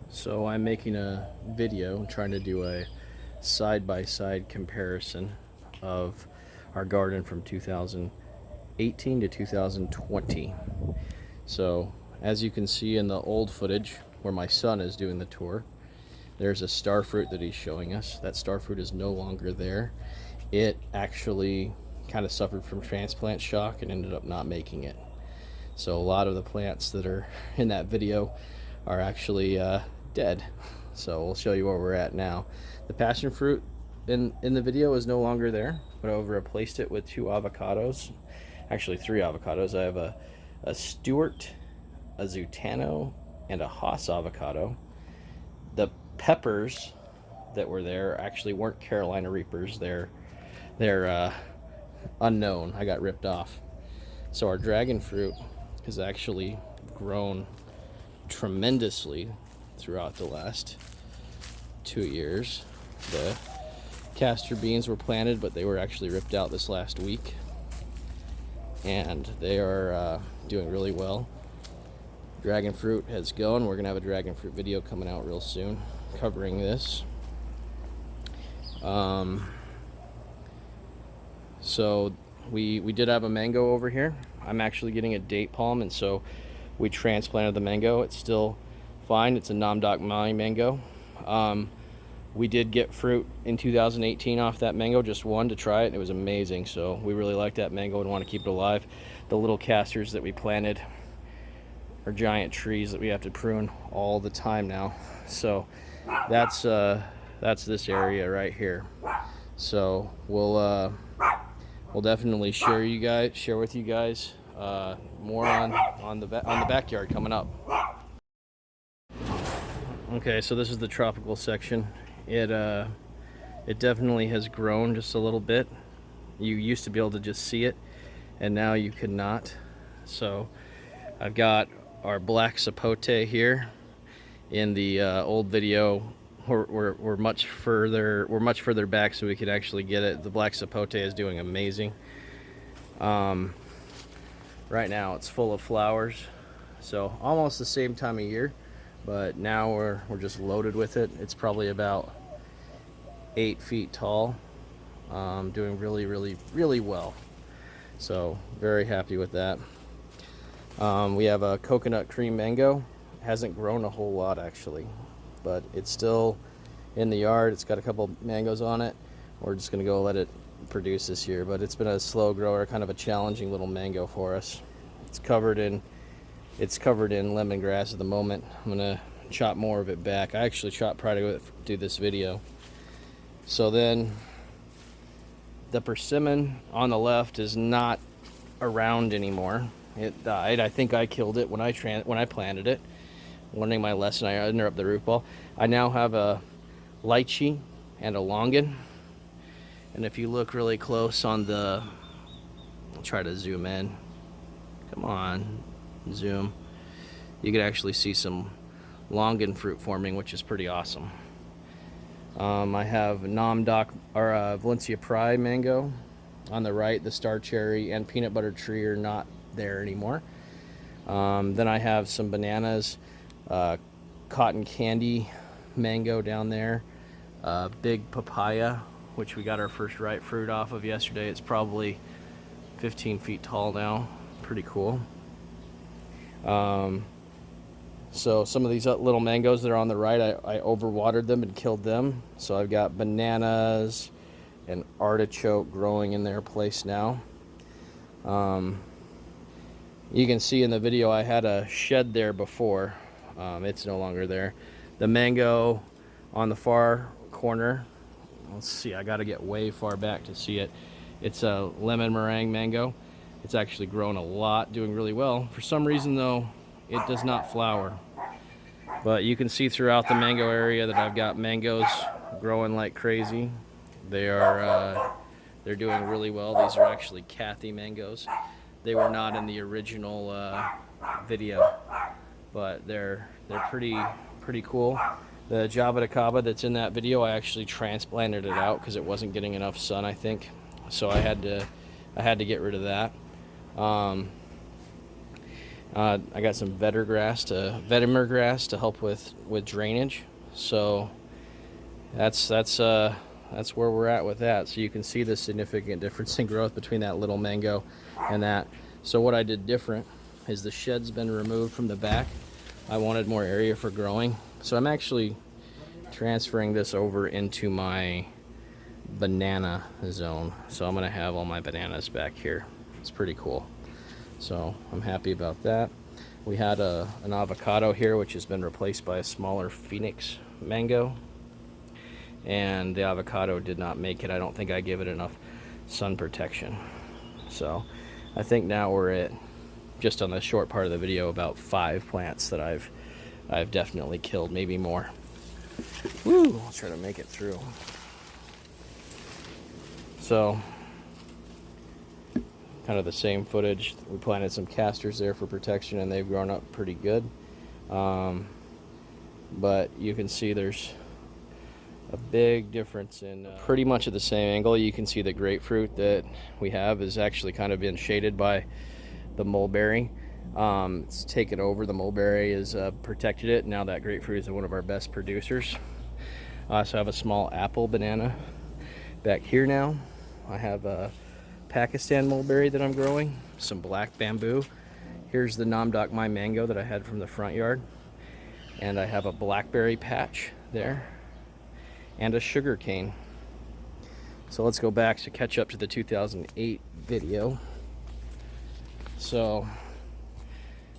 So I'm making a video trying to do a side-by-side comparison of our garden from 2018 to 2020. So as you can see in the old footage where my son is doing the tour, there's a star fruit that he's showing us. That star fruit is no longer there. It actually kind of suffered from transplant shock and ended up not making it. So a lot of the plants that are in that video are actually dead. So we'll show you where we're at now. The passion fruit in the video is no longer there, but I've replaced it with two avocados. Actually, three avocados. I have a Stewart, a Zutano, and a Haas avocado. The peppers that were there actually weren't Carolina Reapers. They're unknown. I got ripped off. So our dragon fruit has actually grown tremendously throughout the last 2 years. The castor beans were planted, but they were actually ripped out this last week, and they are doing really well. Dragon fruit has gone. We're gonna have a dragon fruit video coming out real soon covering this. So we did have a mango over here. I'm actually getting a date palm, and so we transplanted the mango. It's still fine. It's a Nam Doc Mai mango. We did get fruit in 2018 off that mango, just one to try it, and it was amazing. So we really like that mango and want to keep it alive. The little casters that we planted are giant trees that we have to prune all the time now. So that's this area right here. So we'll definitely share with you guys more on the backyard coming up. Okay, so this is the tropical section. It definitely has grown just a little bit. You used to be able to just see it, and now you could not. So I've got our black sapote here. In the old video, we're much further back, so we could actually get it. The black sapote is doing amazing. Right now it's full of flowers, so almost the same time of year, but now we're just loaded with it. It's probably about 8 feet tall, doing really well. So very happy with that. We have a coconut cream mango. Hasn't grown a whole lot actually, but it's still in the yard. It's got a couple mangoes on it. We're just gonna go let it produce this year, but it's been a slow grower, kind of a challenging little mango for us. It's covered in lemongrass at the moment. I'm gonna chop more of it back. I actually chopped prior to do this video. So then the persimmon on the left is not around anymore. It died. I think I killed it when I planted it. Learning my lesson, I interrupt the root ball. I now have a lychee and a longan. And if you look really close on the, I'll try to zoom in. Come on, zoom. You can actually see some longan fruit forming, which is pretty awesome. I have Valencia Pry mango on the right. The star cherry and peanut butter tree are not there anymore. Then I have some bananas, cotton candy mango down there, big papaya, which we got our first ripe fruit off of yesterday. It's probably 15 feet tall now. Pretty cool. So some of these little mangoes that are on the right, I overwatered them and killed them. So I've got bananas and artichoke growing in their place now. You can see in the video I had a shed there before. It's no longer there. The mango on the far corner, let's see, I got to get way far back to see it. It's a lemon meringue mango. It's actually grown a lot, doing really well. For some reason though, it does not flower. But you can see throughout the mango area that I've got mangoes growing like crazy. They're doing really well. These are actually Kathy mangoes. They were not in the original video, but they're pretty cool. The Jaboticaba that's in that video, I actually transplanted it out because it wasn't getting enough sun, I think. So I had to get rid of that. I got some vetiver grass to help with drainage. So that's where we're at with that. So you can see the significant difference in growth between that little mango and that. So what I did different is the shed's been removed from the back. I wanted more area for growing, so I'm actually transferring this over into my banana zone. So I'm gonna have all my bananas back here. It's pretty cool. So I'm happy about that. We had an avocado here, which has been replaced by a smaller Phoenix mango, and the avocado did not make it. I don't think I gave it enough sun protection. So I think now we're at, just on the short part of the video, about 5 plants that I've definitely killed, maybe more. Woo! I'll try to make it through. So kind of the same footage. We planted some casters there for protection, and they've grown up pretty good. But you can see there's a big difference in pretty much at the same angle. You can see the grapefruit that we have is actually kind of been shaded by the mulberry. It's taken over. The mulberry has protected it. Now that grapefruit is one of our best producers. I also have a small apple banana back here now. I have a Pakistan mulberry that I'm growing, some black bamboo. Here's the Namdok My mango that I had from the front yard. And I have a blackberry patch there and a sugar cane. So let's go back to catch up to the 2008 video. So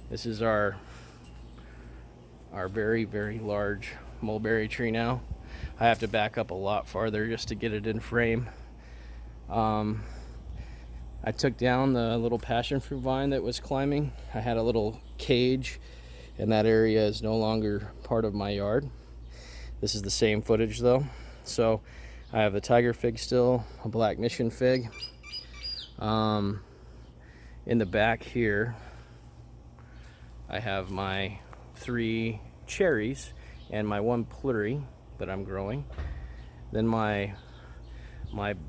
this is our very, very large mulberry tree now. I have to back up a lot farther just to get it in frame. I took down the little passion fruit vine that was climbing. I had a little cage, and that area is no longer part of my yard. This is the same footage though. So I have the tiger fig still, a black mission fig. In the back here, I have my 3 cherries and my 1 pleury that I'm growing. Then my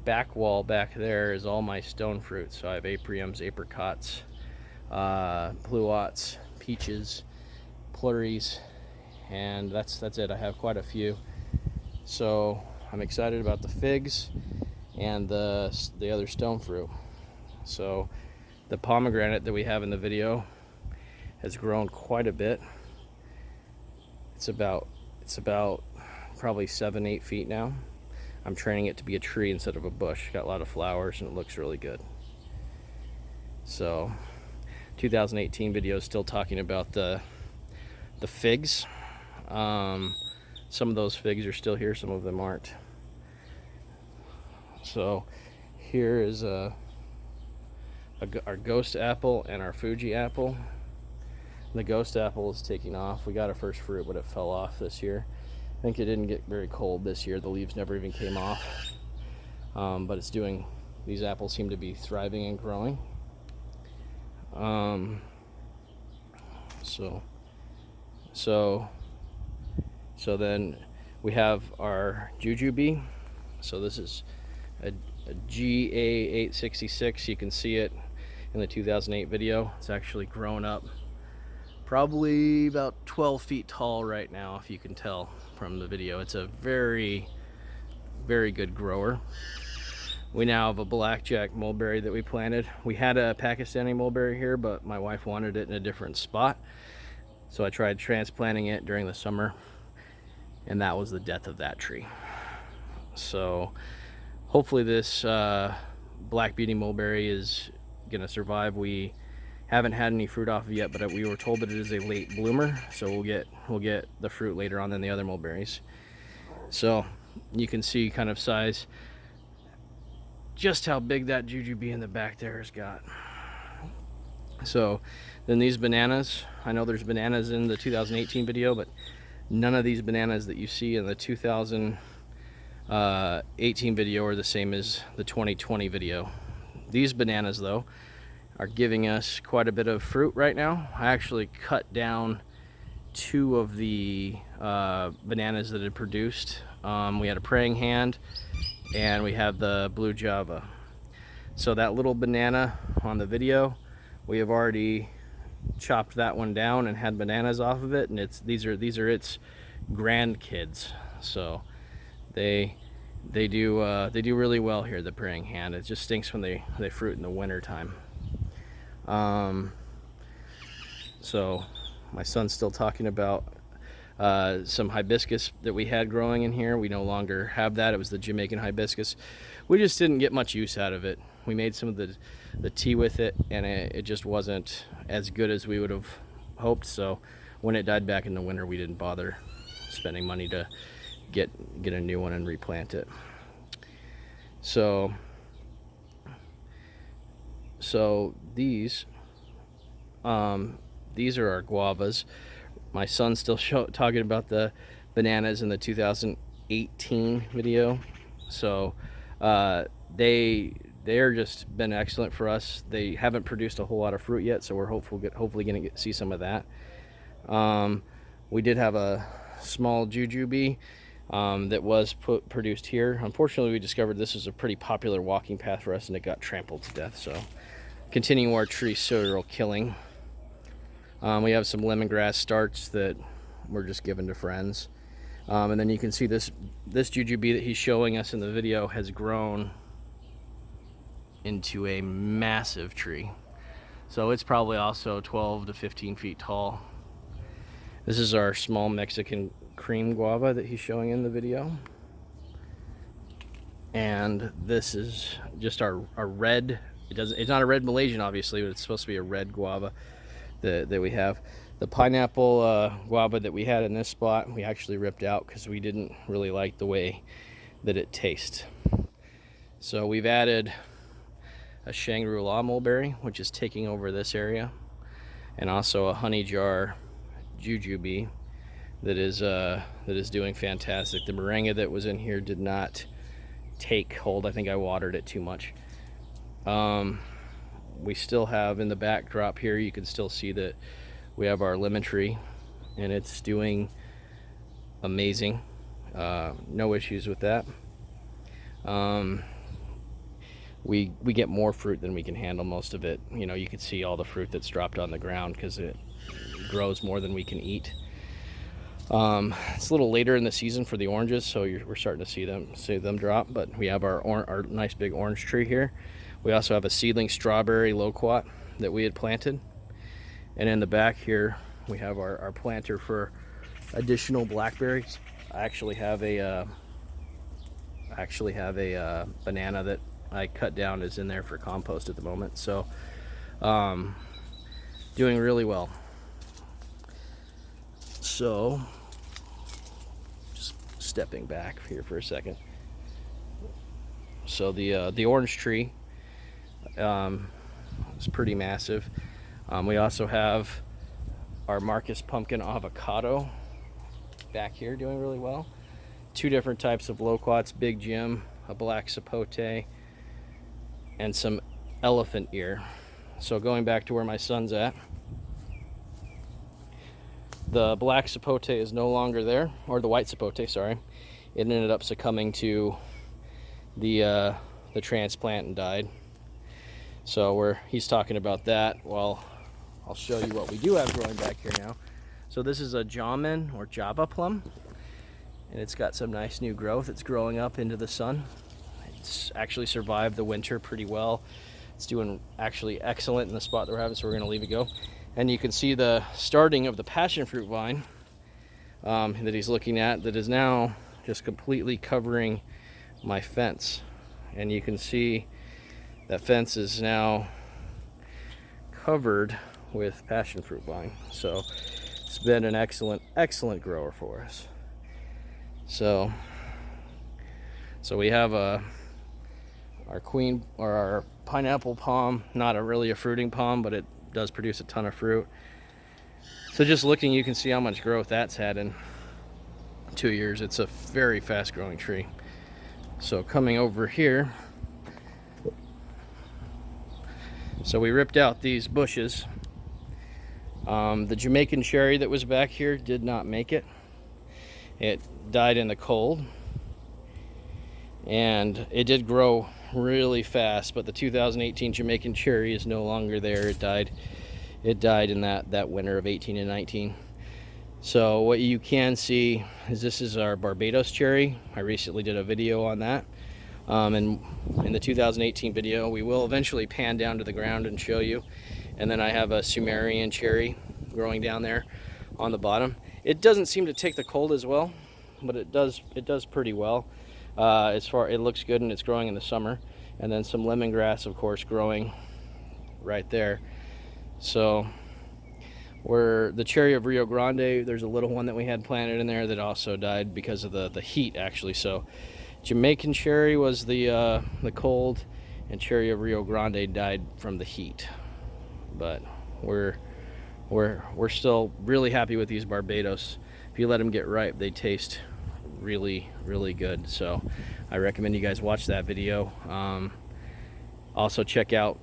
back wall back there is all my stone fruit. So I have apriums, apricots, pluots, peaches, pleuries, and that's it. I have quite a few. So I'm excited about the figs and the other stone fruit. So the pomegranate that we have in the video has grown quite a bit. It's about probably 7-8 feet now. I'm training it to be a tree instead of a bush. Got a lot of flowers and it looks really good. So 2018 video is still talking about the figs. Some of those figs are still here, some of them aren't. So here is our ghost apple and our Fuji apple. The ghost apple is taking off. We got our first fruit, but it fell off this year. I think it didn't get very cold this year. The leaves never even came off. But it's doing, these apples seem to be thriving and growing. So then we have our jujube. So this is a GA866. You can see it in the 2008 video. It's actually grown up probably about 12 feet tall right now, if you can tell from the video. It's a very, very good grower. We now have a blackjack mulberry that we planted. We had a Pakistani mulberry here, but my wife wanted it in a different spot. So I tried transplanting it during the summer, and that was the death of that tree. So hopefully this Black Beauty mulberry is gonna survive. We haven't had any fruit off of it yet, but we were told that it is a late bloomer, so we'll get the fruit later on than the other mulberries. So you can see kind of size, just how big that jujube in the back there has got. So then these bananas, I know there's bananas in the 2018 video, but none of these bananas that you see in the 2018 video are the same as the 2020 video. These bananas though are giving us quite a bit of fruit right now. I actually cut down 2 of the bananas that had produced. We had a praying hand and we have the blue java. So that little banana on the video, we have already chopped that one down and had bananas off of it, and these are its grandkids. So they do really well here, the praying hand. It just stinks when they fruit in the winter time. So my son's still talking about some hibiscus that we had growing in here. We no longer have that. It was the Jamaican hibiscus. We just didn't get much use out of it. We made some of the tea with it, and it just wasn't as good as we would have hoped. So when it died back in the winter, we didn't bother spending money to get a new one and replant it. So these are our guavas. My son's still talking about the bananas in the 2018 video. So they're just been excellent for us. They haven't produced a whole lot of fruit yet, so we're hopefully going to see some of that. We did have a small jujube that was produced here. Unfortunately, we discovered this is a pretty popular walking path for us, and it got trampled to death. So continuing our tree serial killing. We have some lemongrass starts that were just given to friends. And then you can see this jujube that he's showing us in the video has grown into a massive tree. So it's probably also 12 to 15 feet tall. This is our small Mexican cream guava that he's showing in the video. And this is just our red, it's not a red Malaysian obviously, but it's supposed to be a red guava that we have. The pineapple guava that we had in this spot, we actually ripped out because we didn't really like the way that it tastes. So we've added a Shangri-La mulberry, which is taking over this area, and also a honey jar jujube that is doing fantastic. The moringa that was in here did not take hold. I think I watered it too much. We still have in the backdrop here, you can still see that we have our lemon tree, and it's doing amazing. No issues with that. We get more fruit than we can handle. Most of it, you know, you can see all the fruit that's dropped on the ground because it grows more than we can eat. It's a little later in the season for the oranges, so we're starting to see them drop. But we have our nice big orange tree here. We also have a seedling strawberry loquat that we had planted, and in the back here we have our planter for additional blackberries. I actually have a banana that I cut down is in there for compost at the moment. So doing really well. So just stepping back here for a second. So the orange tree is pretty massive. We also have our Marcus pumpkin avocado back here doing really well. Two different types of loquats, Big Jim, a black sapote, and some elephant ear. So going back to where my son's at, the black sapote is no longer there, or the white sapote, sorry. It ended up succumbing to the transplant and died. So he's talking about that. Well, I'll show you what we do have growing back here now. So this is a jamun or Java plum, and it's got some nice new growth. It's growing up into the sun. It's actually survived the winter pretty well. It's doing actually excellent in the spot that we're having, so we're going to leave it go. And you can see the starting of the passion fruit vine that he's looking at, that is now just completely covering my fence. And you can see that fence is now covered with passion fruit vine. So it's been an excellent grower for us. So we have our queen, or our pineapple palm, not really a fruiting palm, but it does produce a ton of fruit. So just looking, you can see how much growth that's had in 2 years. It's a very fast growing tree. So coming over here, so we ripped out these bushes. The Jamaican cherry that was back here did not make it. It died in the cold, and it did grow really fast, but the 2018 Jamaican cherry is no longer there. It died it died in that winter of 18 and 19. So what you can see is this is our Barbados cherry. I recently did a video on that. And in the 2018 video, we will eventually pan down to the ground and show you. And then I have a Sumerian cherry growing down there on the bottom. It doesn't seem to take the cold as well, but it does pretty well. It looks good, and it's growing in the summer. And then some lemongrass, of course, growing right there. So the cherry of Rio Grande, there's a little one that we had planted in there that also died because of the heat, actually. So Jamaican cherry was the cold, and cherry of Rio Grande died from the heat. But we're still really happy with these Barbados. If you let them get ripe, they taste really, really good. So I recommend you guys watch that video. Also check out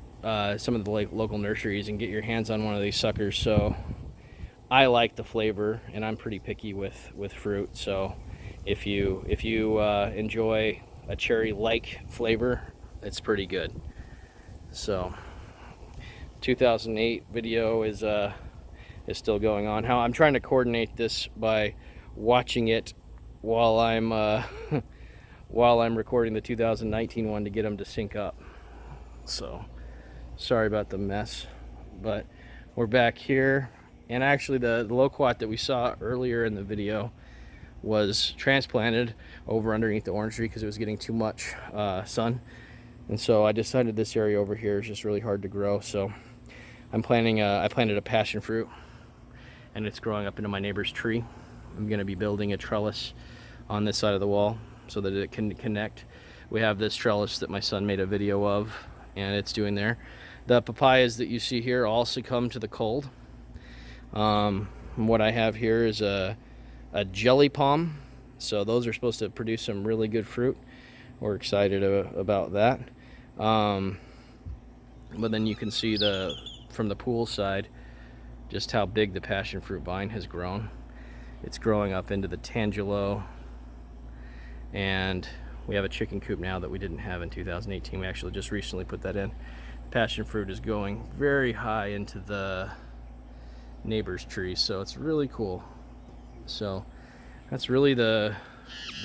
some of the local nurseries and get your hands on one of these suckers. So I like the flavor, and I'm pretty picky with fruit. So if you enjoy a cherry-like flavor, it's pretty good. So 2008 video is still going on. How I'm trying to coordinate this by watching it while I'm while I'm recording the 2019 one to get them to sync up. So sorry about the mess, but we're back here. And actually the loquat that we saw earlier in the video was transplanted over underneath the orange tree because it was getting too much sun. And so I decided this area over here is just really hard to grow. So I planted a passion fruit, and it's growing up into my neighbor's tree. I'm going to be building a trellis on this side of the wall so that it can connect. We have this trellis that my son made a video of, and it's doing there. The papayas that you see here all succumb to the cold. What I have here is a jelly palm. So those are supposed to produce some really good fruit. We're excited about that. But then you can see from the pool side just how big the passion fruit vine has grown. It's growing up into the tangelo, and we have a chicken coop now that we didn't have in 2018. We actually just recently put that in. Passion fruit is going very high into the neighbor's tree, so it's really cool. So that's really the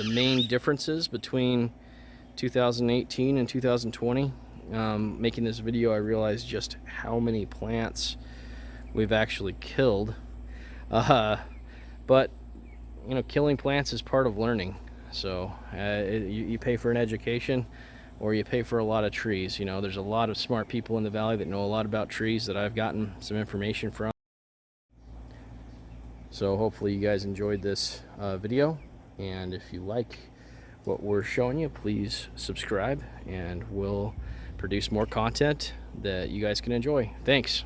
main differences between 2018 and 2020. Making this video, I realized just how many plants we've actually killed. But you know, killing plants is part of learning. So you pay for an education, or you pay for a lot of trees. You know, there's a lot of smart people in the valley that know a lot about trees that I've gotten some information from. So hopefully you guys enjoyed this video, and if you like what we're showing you, please subscribe, and we'll produce more content that you guys can enjoy. Thanks.